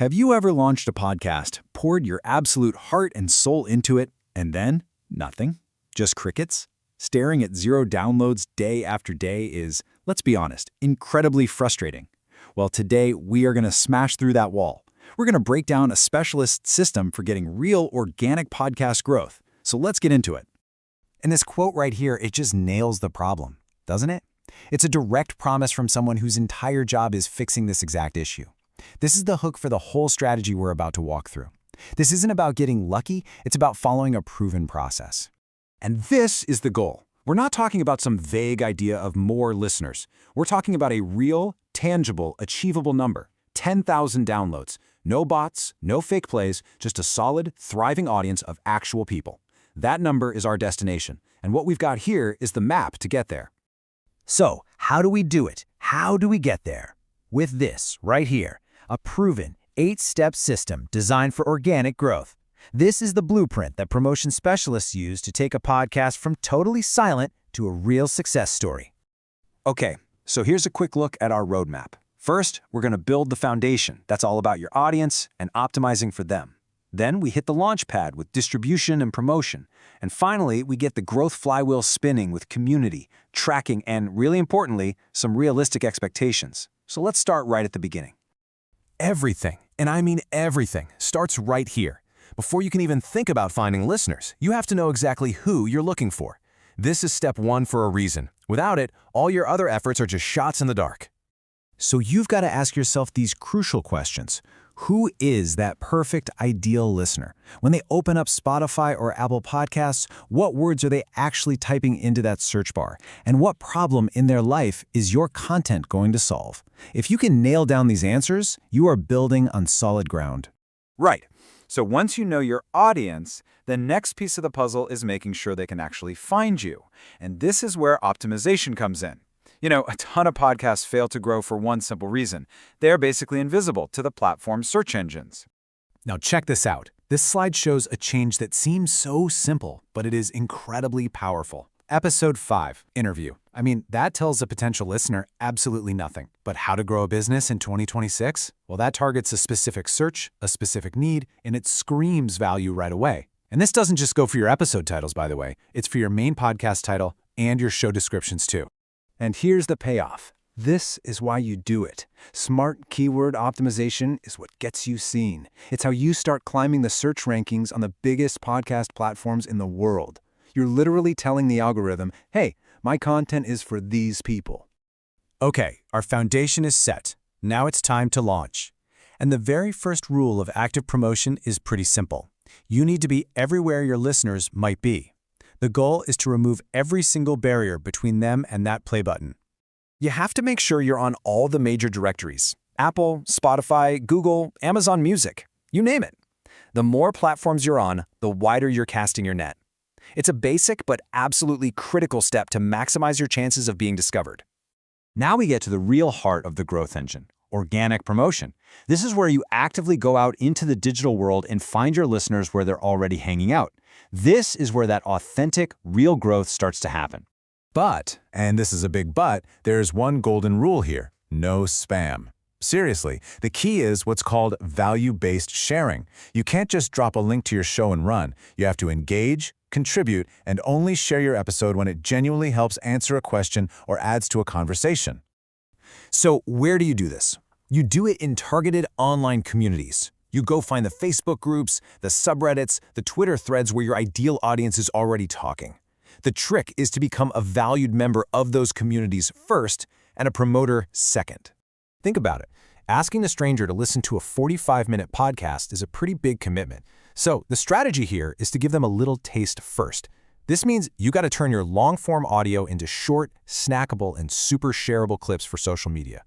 Have you ever launched a podcast, poured your absolute heart and soul into it, and then nothing? Just crickets? Staring at 0 downloads day after day is, let's be honest, incredibly frustrating. Well, today we are going to smash through that wall. We're going to break down a specialist system for getting real organic podcast growth. So let's get into it. And this quote right here, it just nails the problem, doesn't it? It's a direct promise from someone whose entire job is fixing this exact issue. This is the hook for the whole strategy we're about to walk through. This isn't about getting lucky, it's about following a proven process. And this is the goal. We're not talking about some vague idea of more listeners. We're talking about a real, tangible, achievable number. 10,000 downloads. No bots, no fake plays, just a solid, thriving audience of actual people. That number is our destination, and what we've got here is the map to get there. So, how do we do it? How do we get there? With this right here, a proven 8-step system designed for organic growth. This is the blueprint that promotion specialists use to take a podcast from totally silent to a real success story. Okay, so here's a quick look at our roadmap. First, we're going to build the foundation. That's all about your audience and optimizing for them. Then we hit the launch pad with distribution and promotion. And finally, we get the growth flywheel spinning with community, tracking, and really importantly, some realistic expectations. So let's start right at the beginning. Everything, and I mean everything, starts right here. Before you can even think about finding listeners, you have to know exactly who you're looking for. This is step 1 for a reason. Without it, all your other efforts are just shots in the dark. So you've got to ask yourself these crucial questions. Who is that perfect, ideal listener? When they open up Spotify or Apple Podcasts, what words are they actually typing into that search bar? And what problem in their life is your content going to solve? If you can nail down these answers, you are building on solid ground. Right. So once you know your audience, the next piece of the puzzle is making sure they can actually find you. And this is where optimization comes in. You know, a ton of podcasts fail to grow for one simple reason. They're basically invisible to the platform's search engines. Now check this out. This slide shows a change that seems so simple, but it is incredibly powerful. Episode 5, Interview. I mean, that tells a potential listener absolutely nothing. But how to grow a business in 2026? Well, that targets a specific search, a specific need, and it screams value right away. And this doesn't just go for your episode titles, by the way. It's for your main podcast title and your show descriptions too. And here's the payoff. This is why you do it. Smart keyword optimization is what gets you seen. It's how you start climbing the search rankings on the biggest podcast platforms in the world. You're literally telling the algorithm, hey, my content is for these people. Okay, our foundation is set. Now it's time to launch. And the very first rule of active promotion is pretty simple. You need to be everywhere your listeners might be. The goal is to remove every single barrier between them and that play button. You have to make sure you're on all the major directories. Apple, Spotify, Google, Amazon Music, you name it. The more platforms you're on, the wider you're casting your net. It's a basic but absolutely critical step to maximize your chances of being discovered. Now we get to the real heart of the growth engine, organic promotion. This is where you actively go out into the digital world and find your listeners where they're already hanging out. This is where that authentic, real growth starts to happen. But, and this is a big but, there's one golden rule here: no spam. Seriously, the key is what's called value-based sharing. You can't just drop a link to your show and run. You have to engage, contribute, and only share your episode when it genuinely helps answer a question or adds to a conversation. So where do you do this? You do it in targeted online communities. You go find the Facebook groups, the subreddits, the Twitter threads where your ideal audience is already talking. The trick is to become a valued member of those communities first and a promoter second. Think about it. Asking a stranger to listen to a 45-minute podcast is a pretty big commitment. So the strategy here is to give them a little taste first. This means you got to turn your long-form audio into short, snackable, and super shareable clips for social media.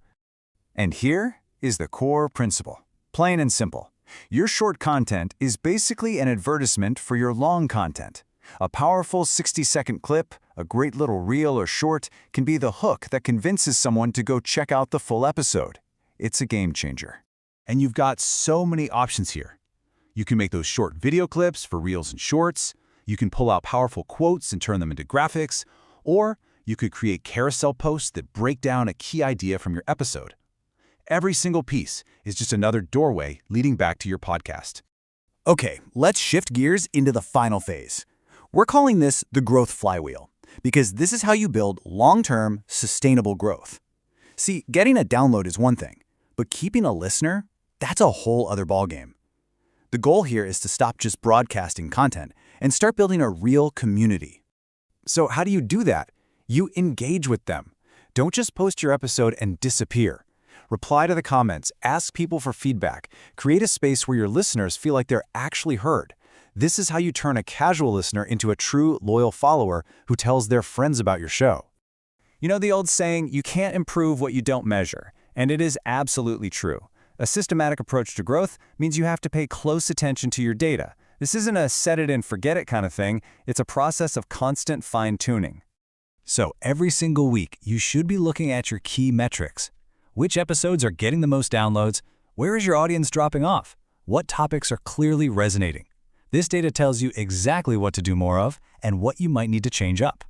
And here is the core principle. Plain and simple. Your short content is basically an advertisement for your long content. A powerful 60-second clip, a great little reel or short, can be the hook that convinces someone to go check out the full episode. It's a game changer. And you've got so many options here. You can make those short video clips for reels and shorts. You can pull out powerful quotes and turn them into graphics. Or you could create carousel posts that break down a key idea from your episode. Every single piece is just another doorway leading back to your podcast. Okay, let's shift gears into the final phase. We're calling this the growth flywheel, because this is how you build long-term, sustainable growth. See, getting a download is one thing, but keeping a listener, that's a whole other ballgame. The goal here is to stop just broadcasting content and start building a real community. So how do you do that? You engage with them. Don't just post your episode and disappear. Reply to the comments, ask people for feedback, create a space where your listeners feel like they're actually heard. This is how you turn a casual listener into a true, loyal follower who tells their friends about your show. You know the old saying, you can't improve what you don't measure, and it is absolutely true. A systematic approach to growth means you have to pay close attention to your data. This isn't a set it and forget it kind of thing, it's a process of constant fine-tuning. So every single week, you should be looking at your key metrics. Which episodes are getting the most downloads? Where is your audience dropping off? What topics are clearly resonating? This data tells you exactly what to do more of and what you might need to change up.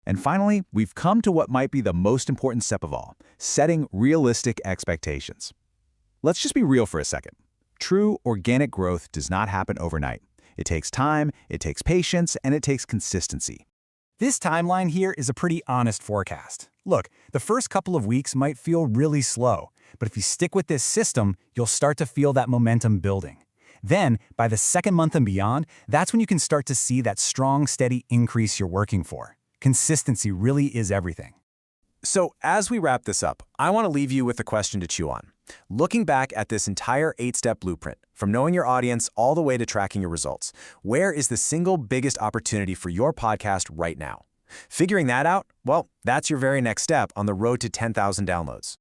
And finally, we've come to what might be the most important step of all, setting realistic expectations. Let's just be real for a second. True organic growth does not happen overnight. It takes time, it takes patience, and it takes consistency. This timeline here is a pretty honest forecast. Look, the first couple of weeks might feel really slow, but if you stick with this system, you'll start to feel that momentum building. Then, by the second month and beyond, that's when you can start to see that strong, steady increase you're working for. Consistency really is everything. So as we wrap this up, I want to leave you with a question to chew on. Looking back at this entire 8-step blueprint, from knowing your audience all the way to tracking your results, where is the single biggest opportunity for your podcast right now? Figuring that out, well, that's your very next step on the road to 10,000 downloads.